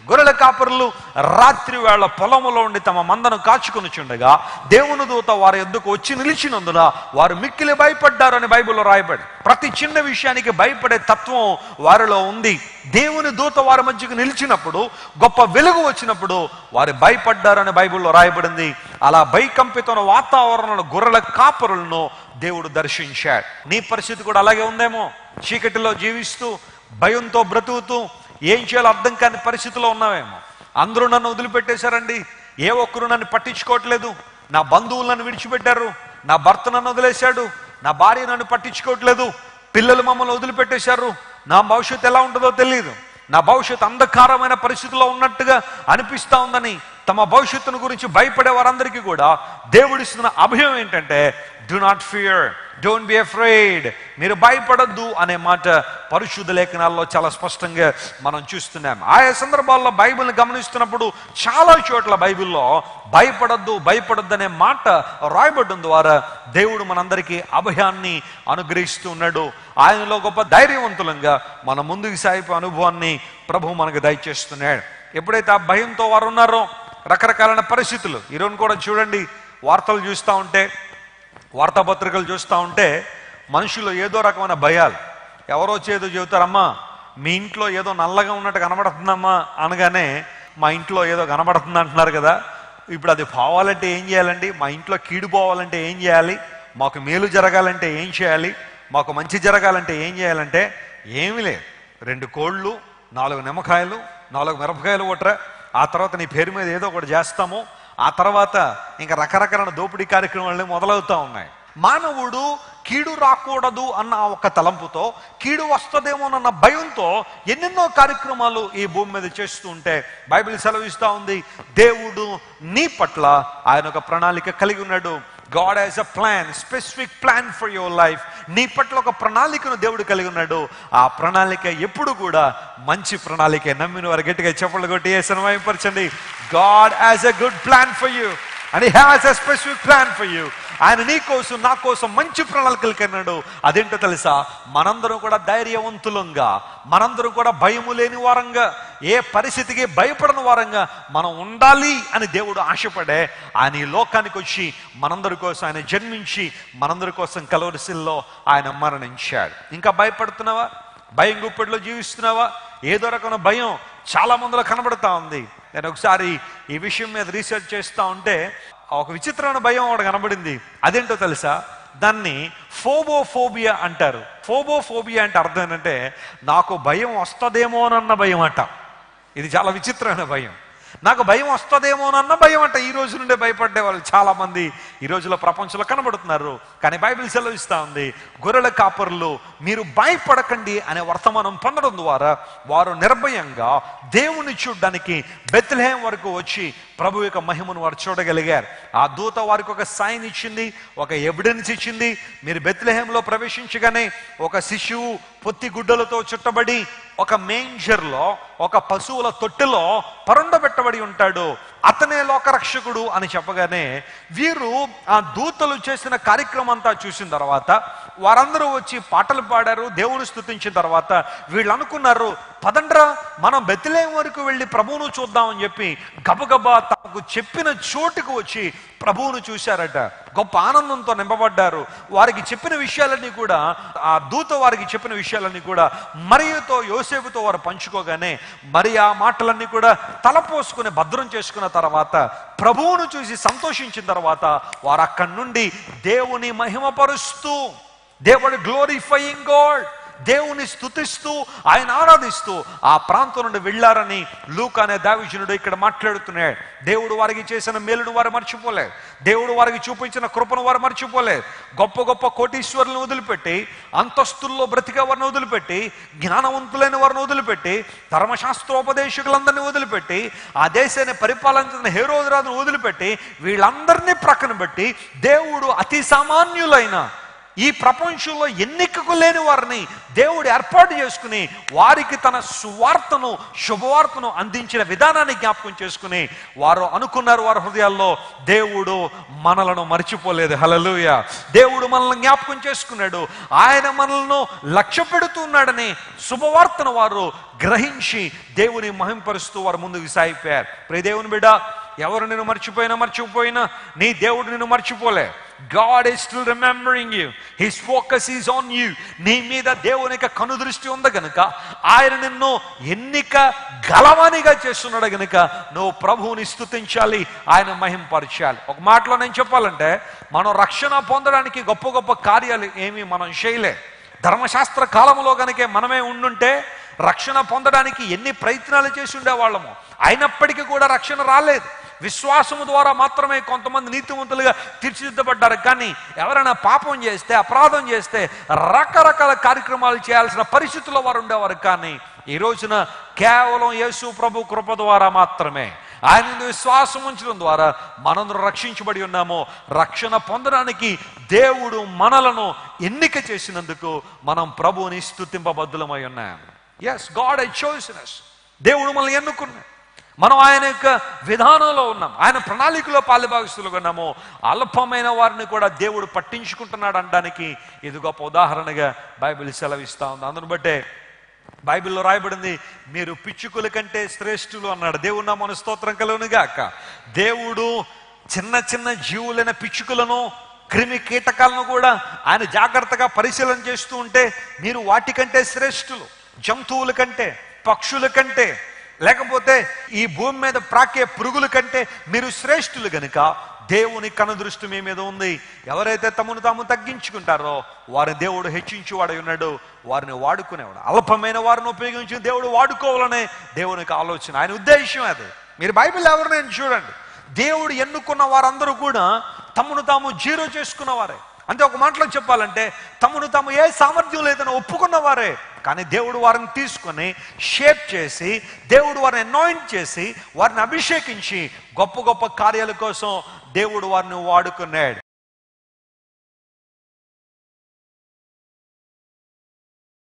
గొర్రెల కాపరులు రాత్రి వేళ పొలములో ఉండి తమ మందను కాచుకొనుచుండగా దేవుని దూత వారి యొద్దకు వచ్చి నిలిచినందున వారు మిక్కిలి భయపడ్డారు అని బైబిల్లో రాయబడి. ప్రతి చిన్న విషయానికి భయపడే తత్వం వారిలో ఉంది. దేవుని దూత వారి మధ్యకు నిలిచినప్పుడు, గొప్ప వెలుగు వచ్చినప్పుడు వారు భయపడ్డారని బైబిల్లో రాయబడింది. అలా భయకంపితమైన వాతావరణంలో గొర్రెల కాపరులను దేవుడు దర్శించాడు. నీ పరిస్థితి కూడా అలాగే ఉందేమో. చీకటిలో జీవిస్తూ భయంతో బ్రతుకుతూ ఏం చేయాలో అర్థం కాని పరిస్థితిలో ఉన్నావేమో. అందరూ నన్ను వదిలిపెట్టేశారండి, ఏ ఒక్కరు నన్ను పట్టించుకోవట్లేదు, నా బంధువులు నన్ను విడిచిపెట్టారు, నా భర్త నన్ను వదిలేశాడు, నా భార్య నన్ను పట్టించుకోవట్లేదు, పిల్లలు మమ్మల్ని వదిలిపెట్టేశారు, నా భవిష్యత్తు ఎలా ఉంటుందో తెలియదు, నా భవిష్యత్తు అంధకారమైన పరిస్థితిలో ఉన్నట్టుగా అనిపిస్తూ ఉందని తమ భవిష్యత్తును గురించి భయపడే వారందరికీ కూడా దేవుడిస్తున్న అభయం ఏంటంటే, do not fear, don't be afraid, మీరు భయపడద్దు అనే మాట పరిశుద్ధ లేఖనాల్లో చాలా స్పష్టంగా మనం చూస్తున్నాం. ఆయా సందర్భాల్లో బైబిల్ని గమనిస్తున్నప్పుడు చాలా చోట్ల బైబిల్లో భయపడద్దు అనే మాట రాయబడడం ద్వారా దేవుడు మనందరికీ అభయాన్ని అనుగ్రహిస్తూ ఉన్నాడు. ఆయనలో గొప్ప ధైర్యవంతులంగా మన ముందుకు సాగిపోయే అనుభవాన్ని ప్రభు మనకు దయచేస్తున్నాడు. ఎప్పుడైతే ఆ భయంతో వారు ఉన్నారో రకరకాలైన పరిస్థితులు, ఈరోజు కూడా చూడండి, వార్తలు చూస్తూ ఉంటే, వార్తాపత్రికలు చూస్తూ ఉంటే మనుషులు ఏదో రకమైన భయాలు. ఎవరో చేదో చెబుతారమ్మా మీ ఇంట్లో ఏదో నల్లగా ఉన్నట్టు కనబడుతుందమ్మా అనగానే మా ఇంట్లో ఏదో కనబడుతుంది అంటున్నారు కదా. ఇప్పుడు అది పోవాలంటే ఏం చేయాలండి? మా ఇంట్లో కీడు పోవాలంటే ఏం చేయాలి? మాకు మేలు జరగాలంటే ఏం చేయాలి? మాకు మంచి జరగాలంటే ఏం చేయాలంటే ఏమీ లేదు. 2 కోళ్ళు, 4 నిమ్మకాయలు, 4 మిరపకాయలు కొట్రా, ఆ తర్వాత నీ పేరు మీద ఏదో ఒకటి చేస్తాము, ఆ తర్వాత ఇంకా రకరకాల దోపిడీ కార్యక్రమాలు మొదలవుతూ ఉన్నాయి. మానవుడు కీడు రాకూడదు అన్న ఒక తలంపుతో, కీడు వస్తుందేమోనన్న భయంతో ఎన్నెన్నో కార్యక్రమాలు ఈ భూమి మీద చేస్తూ ఉంటే బైబిల్ సెలవిస్తూ ఉంది, దేవుడు నీ పట్ల ఆయన ఒక ప్రణాళిక కలిగి ఉన్నాడు. God has a plan, specific plan for your life. నీ పట్ల ఒక ప్రణాళికను దేవుడు కలిగి ఉన్నాడు. ఆ ప్రణాళిక ఎప్పుడు కూడా మంచి ప్రణాళిక. నమ్మిన వారు గట్టిగా చప్పట్లు కొట్టి యేసుని మహిమపరచండి. God has a good plan for you and he has a specific plan for you. ఆయన నీ కోసం నా కోసం మంచి ప్రణాళికలు కన్నాడు. అదేంటో తెలుసా? మనందరం కూడా ధైర్యవంతులంగా, మనందరం కూడా భయము లేని వారంగా, ఏ పరిస్థితికి భయపడని వారంగా మనం ఉండాలి అని దేవుడు ఆశపడే ఆయన ఈ లోకానికి వచ్చి మనందరి కోసం ఆయన జన్మించి మనందరి కోసం కలవరిశిల్లో ఆయన మరణించాడు. ఇంకా భయపడుతున్నావా? భయం గుప్పెట్లో జీవిస్తున్నావా? ఏదో రకమైన భయం చాలా మందిలో కనబడుతూ ఉంది. నేను ఒకసారి ఈ విషయం మీద రీసెర్చ్ చేస్తూ ఉంటే ఒక విచిత్రమైన భయం ఒకటి కనబడింది. అదేంటో తెలుసా? దాన్ని ఫోబోఫోబియా అంటారు. ఫోబోఫోబియా అంటే అర్థం ఏంటంటే నాకు భయం వస్తుందేమోనన్న భయం అంట. ఇది చాలా విచిత్రమైన భయం. నాకు భయం వస్తుందేమోనన్న భయం అంట. ఈ రోజు నుండే భయపడే వాళ్ళు చాలా మంది ఈ రోజులో ప్రపంచంలో కనబడుతున్నారు. కానీ బైబిల్ సెలవిస్తూ ఉంది, గొర్రెల కాపరులు మీరు భయపడకండి అనే వర్తమానం పొందడం ద్వారా వారు నిర్భయంగా దేవుని చూడడానికి బెత్లెహేం వరకు వచ్చి ప్రభు యొక్క మహిమను వారు చూడగలిగారు. ఆ దూత వారికి ఒక సైన్ ఇచ్చింది, ఒక ఎవిడెన్స్ ఇచ్చింది. మీరు బెత్లెహేంలో ప్రవేశించగానే ఒక శిశువు పొత్తి గుడ్డలతో చుట్టబడి ఒక మేంజర్లో, ఒక పశువుల తొట్టెలో పరుండబెట్టబడి ఉంటాడు, అతనే లోకరక్షకుడు అని చెప్పగానే వీరు ఆ దూతలు చేసిన కార్యక్రమం అంతా చూసిన తర్వాత వారందరూ వచ్చి పాటలు పాడారు, దేవుని స్తుతించిన తర్వాత వీళ్ళు అనుకున్నారు, పదండ్రా మనం బెత్లెహేం వరకు వెళ్ళి ప్రభువును చూద్దామని చెప్పి గబగబా తమకు చెప్పిన చోటుకు వచ్చి ప్రభువును చూశారట. గొప్ప ఆనందంతో నింపబడ్డారు. వారికి చెప్పిన విషయాలన్నీ కూడా, ఆ దూత వారికి చెప్పిన విషయాలన్నీ కూడా మరియతో యోసేపుతో వారు పంచుకోగానే మరి ఆ మాటలన్నీ కూడా తలపోసుకుని భద్రం చేసుకున్న తర్వాత ప్రభువును చూసి సంతోషించిన తర్వాత వారు అక్కడి నుండి దేవుని మహిమపరుస్తూ, దేవుడు గ్లోరిఫైయింగ్ గాడ్, దేవుని స్తుతిస్తూ ఆయన ఆరాధిస్తూ ఆ ప్రాంతం నుండి వెళ్ళారని లూకా అనే దైవజనుడు ఇక్కడ మాట్లాడుతున్నాడు. దేవుడు వారికి చేసిన మేలును వారు మర్చిపోలేదు. దేవుడు వారికి చూపించిన కృపను వారు మర్చిపోలేదు. గొప్ప గొప్ప కోటీశ్వరులను వదిలిపెట్టి, అంతస్తుల్లో బ్రతికే వారిని వదిలిపెట్టి, జ్ఞానవంతులైన వారిని వదిలిపెట్టి, ధర్మశాస్త్రోపదేశకులందరినీ వదిలిపెట్టి, ఆ దేశాన్ని పరిపాలించిన హేరోదు రాజును వదిలిపెట్టి వీళ్ళందరినీ ప్రక్కన పెట్టి దేవుడు అతి సామాన్యులైన ఈ ప్రపంచంలో ఎన్నికకు లేని వారిని దేవుడు ఏర్పాటు చేసుకుని వారికి తన సువార్తను శుభవార్తను అందించిన విధానాన్ని జ్ఞాపకం చేసుకుని వారు అనుకున్నారు వారి హృదయాల్లో, దేవుడు మనలను మర్చిపోలేదు. హల్లెలూయా. దేవుడు మనల్ని జ్ఞాపకం చేసుకున్నాడు, ఆయన మనలను లక్ష్య పెడుతున్నాడని శుభవార్తను వారు గ్రహించి దేవుని మహింపరుస్తూ వారు ముందుకు సాగిపోయారు. ప్రియ దేవుని బిడ్డ, ఎవరు నిన్ను మర్చిపోయినా నీ దేవుడు నిన్ను మర్చిపోలే. God is still remembering you. His focus is on you. నీ మీద దేవుని యొక్క కనుదృష్టి ఉంది గనుక ఆయన నిన్ను ఎన్నిక గలవానిగా చేస్తున్నాడు గనుక నువ్వు ప్రభువుని స్తుతించాలి, ఆయన మహింపరచాలి. ఒక మాటలో నేను చెప్పాలంటే, మనం రక్షణ పొందడానికి గొప్ప గొప్ప కార్యాలు ఏమీ మనం చేయలే. ధర్మశాస్త్ర కాలంలో గనుకే మనమే ఉండుంటే రక్షణ పొందడానికి ఎన్ని ప్రయత్నాలు చేసి ఉండేవాళ్ళము, అయినప్పటికీ కూడా రక్షణ రాలేదు. విశ్వాసము ద్వారా మాత్రమే కొంతమంది నీతివంతులుగా తీర్చిదిద్దబడ్డారు. కానీ ఎవరైనా పాపం చేస్తే, అపరాధం చేస్తే రకరకాల కార్యక్రమాలు చేయాల్సిన పరిస్థితుల్లో వారు ఉండేవారు. కానీ ఈ రోజున కేవలం యేసు ప్రభు కృప ద్వారా మాత్రమే, ఆయన విశ్వాసం ఉంచడం ద్వారా మనందరూ రక్షించబడి ఉన్నాము. రక్షణ పొందడానికి దేవుడు మనలను ఎన్నిక చేసినందుకు మనం ప్రభువుని స్తుతింపబద్ధులమై ఉన్నాం. Yes, God has chosen us. దేవుడు మనల్ని ఎన్నుకున్నాడు. మనం ఆయన యొక్క విధానంలో ఉన్నాం, ఆయన ప్రణాళికలో పాలుభాగస్తులుగా ఉన్నాము. అల్పమైన వారిని కూడా దేవుడు పట్టించుకుంటున్నాడు అనడానికి ఇది గొప్ప ఉదాహరణగా బైబిల్ సెలవిస్తా ఉంది. అందును బట్టే బైబిల్లో రాయబడింది, మీరు పిచ్చుకుల కంటే శ్రేష్ఠులు అన్నాడు. దేవుడు నామమున స్తోత్రం కలుగునుగాక. దేవుడు చిన్న చిన్న జీవులైన పిచ్చుకలను, క్రిమి కీటకాలను కూడా ఆయన జాగ్రత్తగా పరిశీలన చేస్తూ ఉంటే, మీరు వాటికంటే శ్రేష్ఠులు, జంతువుల కంటే, పక్షుల కంటే, లేకపోతే ఈ భూమి మీద ప్రాకే పురుగుల కంటే మీరు శ్రేష్ఠులు గనుక దేవుని కనుదృష్టి మీ మీద ఉంది. ఎవరైతే తమను తాము తగ్గించుకుంటారో వారిని దేవుడు హెచ్చించేవాడై ఉన్నాడు, వారిని వాడుకునేవాడు. అల్పమైన వారిని ఉపయోగించి దేవుడు వాడుకోవాలనే దేవునికి ఆలోచన, ఆయన ఉద్దేశం అది. మీరు బైబిల్ ఎవరినైనా చూడండి, దేవుడు ఎన్నుకున్న వారందరూ కూడా తమను తాము జీరో చేసుకున్న వారే. అంటే ఒక మాటలో చెప్పాలంటే తమను తాము ఏ సామర్థ్యం లేదని ఒప్పుకున్నవారే. కానీ దేవుడు వారిని తీసుకొని షేప్ చేసి, దేవుడు వారిని అనాయింట్ చేసి, వారిని అభిషేకించి గొప్ప గొప్ప కార్యాల కోసం దేవుడు వారిని వాడుకున్నాడు.